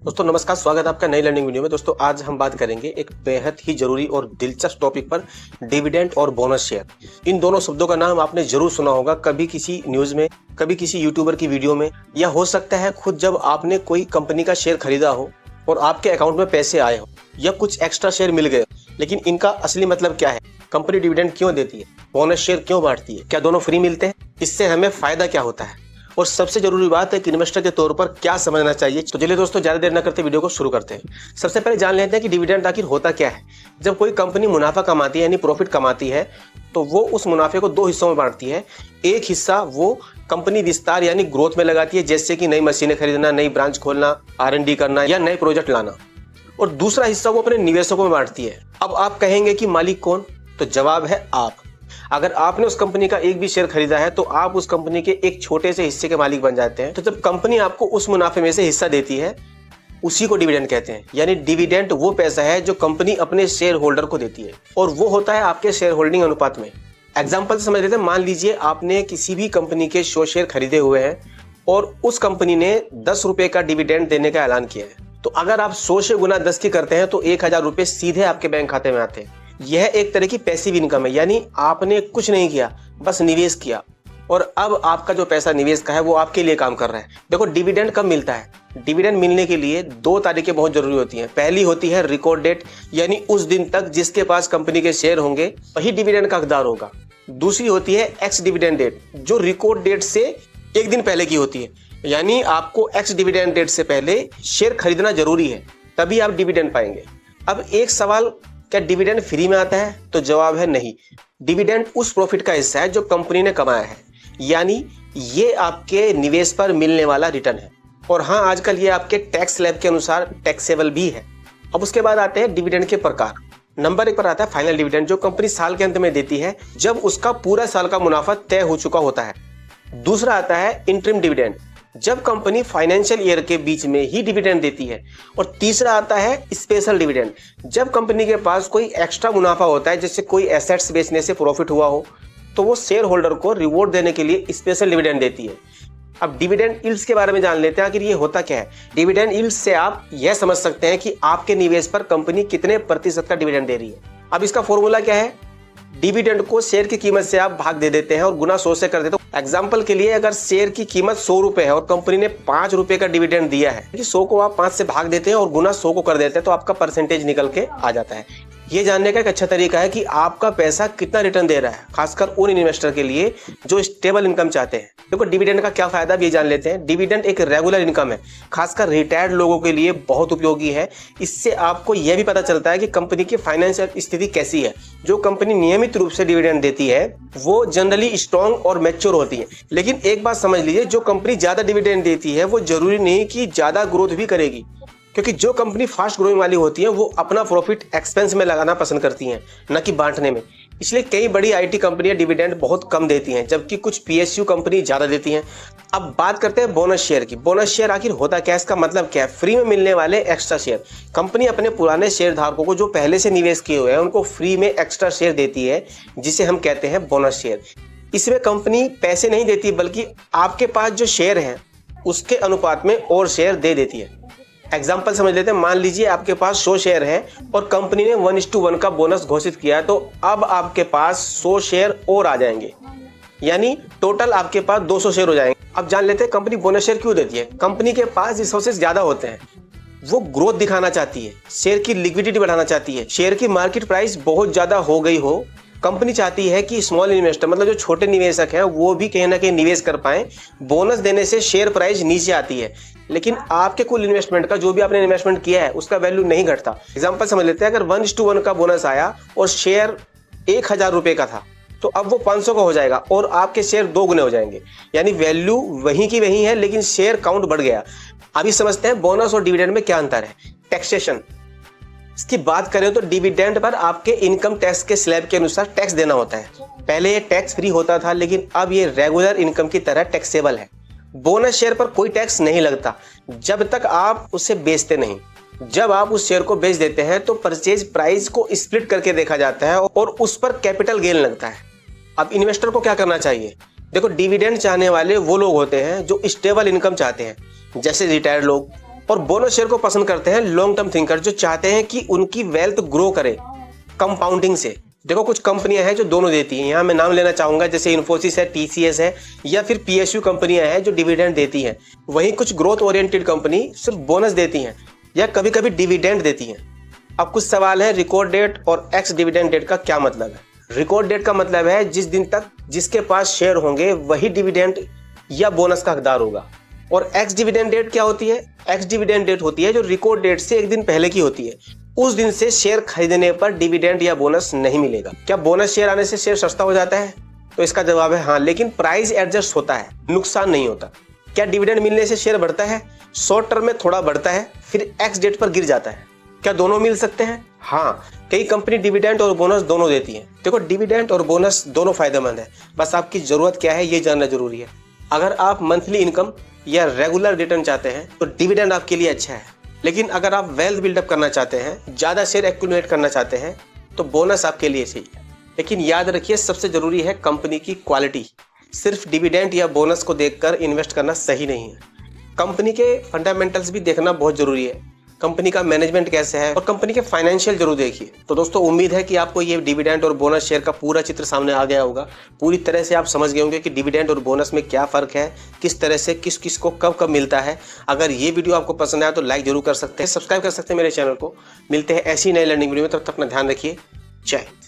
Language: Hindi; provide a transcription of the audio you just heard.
दोस्तों नमस्कार, स्वागत है आपका नई लर्निंग वीडियो में। दोस्तों आज हम बात करेंगे एक बेहद ही जरूरी और दिलचस्प टॉपिक पर, डिविडेंड और बोनस शेयर। इन दोनों शब्दों का नाम आपने जरूर सुना होगा, कभी किसी न्यूज में, कभी किसी यूट्यूबर की वीडियो में, या हो सकता है खुद जब आपने कोई कंपनी का शेयर खरीदा हो और आपके अकाउंट में पैसे आए हो या कुछ एक्स्ट्रा शेयर मिल गए। लेकिन इनका असली मतलब क्या है? कंपनी डिविडेंड क्यों देती है? बोनस शेयर क्यों बांटती है? क्या दोनों फ्री मिलते हैं? इससे हमें फायदा क्या होता है? और सबसे जरूरी बात है कि इन्वेस्टर के तौर पर क्या समझना चाहिए। तो चलिए दोस्तों, ज्यादा देर न करते वीडियो को शुरू करते हैं। सबसे पहले जान लेते हैं कि डिविडेंड आखिर होता क्या है। जब कोई कंपनी मुनाफा कमाती है यानी प्रॉफिट कमाती है तो वो उस मुनाफे को दो हिस्सों में बांटती है। एक हिस्सा वो कंपनी विस्तार यानी ग्रोथ में लगाती है, जैसे कि नई मशीनें खरीदना, नई ब्रांच खोलना, R&D करना या नए प्रोजेक्ट लाना। और दूसरा हिस्सा वो अपने निवेशकों में बांटती है। अब आप कहेंगे कि मालिक कौन? तो जवाब है आप। अगर आपने उस कंपनी का एक भी शेयर खरीदा है तो आप उस कंपनी के एक छोटे से हिस्से के मालिक बन जाते हैं। तो जब कंपनी आपको उस मुनाफे में से हिस्सा देती है, उसी को डिविडेंड कहते हैं। यानी डिविडेंड वो पैसा है जो कंपनी अपने शेयर होल्डर को देती है, और वो होता है आपके शेयर होल्डिंग अनुपात में। एग्जाम्पल से समझ लेते हैं। मान लीजिए आपने किसी भी कंपनी के 100 शेयर खरीदे हुए हैं और उस कंपनी ने 10 रुपए का डिविडेंड देने का ऐलान किया है। तो अगर आप 100 से गुना 10 की करते हैं तो 1000 रुपए सीधे आपके बैंक खाते में आते हैं। यह एक तरह की पैसिव इनकम है, यानी आपने कुछ नहीं किया, बस निवेश किया, और अब आपका जो पैसा निवेश का है वो आपके लिए काम कर रहा है। देखो, डिविडेंड कब मिलता है? डिविडेंड मिलने के लिए 2 तारीखें बहुत जरूरी होती हैं। पहली होती है रिकॉर्ड डेट, यानी उस दिन तक जिसके पास कंपनी के शेयर होंगे वही डिविडेंड का हकदार होगा। दूसरी होती है एक्स डिविडेंड डेट, जो रिकॉर्ड डेट से एक दिन पहले की होती है। यानी आपको एक्स डिविडेंड डेट से पहले शेयर खरीदना जरूरी है, तभी आप डिविडेंड पाएंगे। अब एक सवाल, क्या डिविडेंड फ्री में आता है? तो जवाब है नहीं। डिविडेंड उस प्रॉफिट का हिस्सा है जो कंपनी ने कमाया है, यानी ये आपके निवेश पर मिलने वाला रिटर्न है। और हाँ, आजकल ये आपके टैक्स स्लैब के अनुसार टैक्सेबल भी है। अब उसके बाद आते हैं डिविडेंड के प्रकार। नंबर 1 पर आता है फाइनल डिविडेंड, जो कंपनी साल के अंत में देती है जब उसका पूरा साल का मुनाफा तय हो चुका होता है। दूसरा आता है इंटरिम डिविडेंड, जब कंपनी फाइनेंशियल ईयर के बीच में ही डिविडेंड देती है। और तीसरा आता है स्पेशल डिविडेंड, जब कंपनी के पास कोई एक्स्ट्रा मुनाफा होता है, जैसे कोई एसेट्स बेचने से प्रॉफिट हुआ हो, तो वो शेयर होल्डर को रिवॉर्ड देने के लिए स्पेशल डिविडेंड देती है। अब डिविडेंड यील्ड्स के बारे में जान लेते हैं, आखिर ये होता क्या है। डिविडेंड यील्ड्स से आप यह समझ सकते हैं कि आपके निवेश पर कंपनी कितने प्रतिशत का डिविडेंड दे रही है। अब इसका फॉर्मूला क्या है? डिविडेंड को शेयर की कीमत से आप भाग दे देते हैं और गुना 100 से कर देते हो। एग्जाम्पल के लिए, अगर शेयर की कीमत 100 रुपए है और कंपनी ने 5 रुपए का डिविडेंड दिया है, 100 को आप 5 से भाग देते हैं और गुना 100 को कर देते हैं, तो आपका परसेंटेज निकल के आ जाता है। ये जानने का एक अच्छा तरीका है कि आपका पैसा कितना रिटर्न दे रहा है, खासकर उन इन्वेस्टर के लिए जो स्टेबल इनकम चाहते हैं। देखो, डिविडेंड का क्या फायदा भी जान लेते हैं। डिविडेंड एक रेगुलर इनकम है, खासकर रिटायर्ड लोगों के लिए बहुत उपयोगी है। इससे आपको यह भी पता चलता है कि कंपनी की फाइनेंशियल स्थिति कैसी है। जो कंपनी नियमित रूप से डिविडेंड देती है वो जनरली स्ट्रॉन्ग और मैच्योर होती है। लेकिन एक बात समझ लीजिए, जो कंपनी ज्यादा डिविडेंड देती है वो जरूरी नहीं कि ज्यादा ग्रोथ भी करेगी, क्योंकि जो कंपनी फास्ट ग्रोइंग वाली होती है वो अपना प्रॉफिट एक्सपेंस में लगाना पसंद करती हैं, न कि बांटने में। इसलिए कई बड़ी IT कंपनियां डिविडेंड बहुत कम देती हैं, जबकि कुछ PSU कंपनी ज्यादा देती हैं। अब बात करते हैं बोनस शेयर की। बोनस शेयर आखिर होता क्या है, इसका मतलब क्या है? फ्री में मिलने वाले एक्स्ट्रा शेयर। कंपनी अपने पुराने शेयर धारकों को, जो पहले से निवेश किए हुए हैं, उनको फ्री में एक्स्ट्रा शेयर देती है, जिसे हम कहते हैं बोनस शेयर। इसमें कंपनी पैसे नहीं देती, बल्कि आपके पास जो शेयर है उसके अनुपात में और शेयर दे देती है। एग्जाम्पल समझ लेते हैं। मान लीजिए आपके पास 100 शेयर है और कंपनी ने 1:1 का बोनस घोषित किया है, तो अब आपके पास 100 शेयर और आ जाएंगे, यानी टोटल आपके पास 200 शेयर हो जाएंगे। अब जान लेते हैं कंपनी बोनस शेयर क्यों देती है। कंपनी के पास रिसोर्सेज ज्यादा होते हैं, वो ग्रोथ दिखाना चाहती है, शेयर की लिक्विडिटी बढ़ाना चाहती है। शेयर की मार्केट प्राइस बहुत ज्यादा हो गई हो, कंपनी चाहती है कि स्मॉल इन्वेस्टर, मतलब जो छोटे निवेशक हैं, वो भी कहीं ना कहीं निवेश कर पाएं। बोनस देने से शेयर प्राइस नीचे आती है, लेकिन आपके कुल इन्वेस्टमेंट का, जो भी आपने इन्वेस्टमेंट किया है, उसका वैल्यू नहीं घटता। एग्जांपल समझ लेते हैं, अगर 1:1 का बोनस आया और शेयर 1000 रुपए का था, तो अब वो 500 का हो जाएगा और आपके शेयर 2 गुने हो जाएंगे। यानी वैल्यू वहीं की वहीं है, लेकिन शेयर काउंट बढ़ गया। अभी समझते हैं बोनस और डिविडेंड में क्या अंतर है। टैक्सेशन, इसकी बात करें तो डिविडेंड पर आपके इनकम टैक्स के स्लैब के अनुसार टैक्स देना होता है। पहले ये टैक्स फ्री होता था, लेकिन अब ये रेगुलर इनकम की तरह टैक्सेबल है। बोनस शेयर पर कोई टैक्स नहीं लगता जब तक आप उसे बेचते नहीं। जब आप उस शेयर को बेच देते हैं तो परचेज प्राइस को स्प्लिट करके देखा जाता है और उस पर कैपिटल गेन लगता है। अब इन्वेस्टर को क्या करना चाहिए? देखो, डिविडेंड चाहने वाले वो लोग होते हैं जो स्टेबल इनकम चाहते हैं, जैसे रिटायर्ड लोग, और बोनस शेयर को पसंद करते हैं लॉन्ग टर्म थिंकर, जो चाहते हैं कि उनकी वेल्थ ग्रो करे कंपाउंडिंग से। देखो कुछ कंपनियां हैं जो दोनों देती हैं, यहाँ मैं नाम लेना चाहूंगा, जैसे इन्फोसिस है, टीसीएस है, या फिर पीएसयू कंपनियां हैं जो डिविडेंड देती हैं। वहीं कुछ ग्रोथ ओरिएंटेड कंपनी सिर्फ बोनस देती हैं या कभी कभी डिविडेंड देती हैं। अब कुछ सवाल है, रिकॉर्ड डेट और एक्स डिविडेंड डेट का क्या मतलब है। रिकॉर्ड डेट का मतलब है जिस दिन तक जिसके पास शेयर होंगे वही डिविडेंड या बोनस का हकदार होगा। और एक्स डिविडेंड डेट क्या होती है? एक्स डिविडेंड डेट होती है जो रिकॉर्ड डेट से एक दिन पहले की होती है। उस दिन से शेयर खरीदने पर डिविडेंड या बोनस नहीं मिलेगा। क्या बोनस शेयर आने से शेयर सस्ता हो जाता है? तो इसका जवाब है हाँ, लेकिन प्राइस एडजस्ट होता है, नुकसान नहीं होता। क्या डिविडेंड मिलने से शेयर बढ़ता है? शॉर्ट टर्म में थोड़ा बढ़ता है, फिर एक्स डेट पर गिर जाता है। क्या दोनों मिल सकते हैं? हाँ, कई कंपनी डिविडेंड और बोनस दोनों देती हैं। देखो डिविडेंड और बोनस दोनों फायदेमंद है, बस आपकी जरूरत क्या है ये जानना जरूरी है। अगर आप मंथली इनकम या रेगुलर रिटर्न चाहते हैं तो डिविडेंड आपके लिए अच्छा है, लेकिन अगर आप वेल्थ बिल्डअप करना चाहते हैं, ज्यादा शेयर एक्यूमुलेट करना चाहते हैं, तो बोनस आपके लिए सही है। लेकिन याद रखिए सबसे जरूरी है कंपनी की क्वालिटी। सिर्फ डिविडेंड या बोनस को देखकर इन्वेस्ट करना सही नहीं है। कंपनी के फंडामेंटल्स भी देखना बहुत जरूरी है, कंपनी का मैनेजमेंट कैसे है और कंपनी के फाइनेंशियल जरूर देखिए। तो दोस्तों उम्मीद है कि आपको ये डिविडेंड और बोनस शेयर का पूरा चित्र सामने आ गया होगा। पूरी तरह से आप समझ गए होंगे कि डिविडेंड और बोनस में क्या फ़र्क है, किस तरह से किस किस को कब कब मिलता है। अगर ये वीडियो आपको पसंद आया तो लाइक जरूर कर सकते हैं, सब्सक्राइब कर सकते हैं मेरे चैनल को। मिलते हैं ऐसी नई लर्निंग वीडियो में, तब तक अपना ध्यान रखिए। जय हिंद।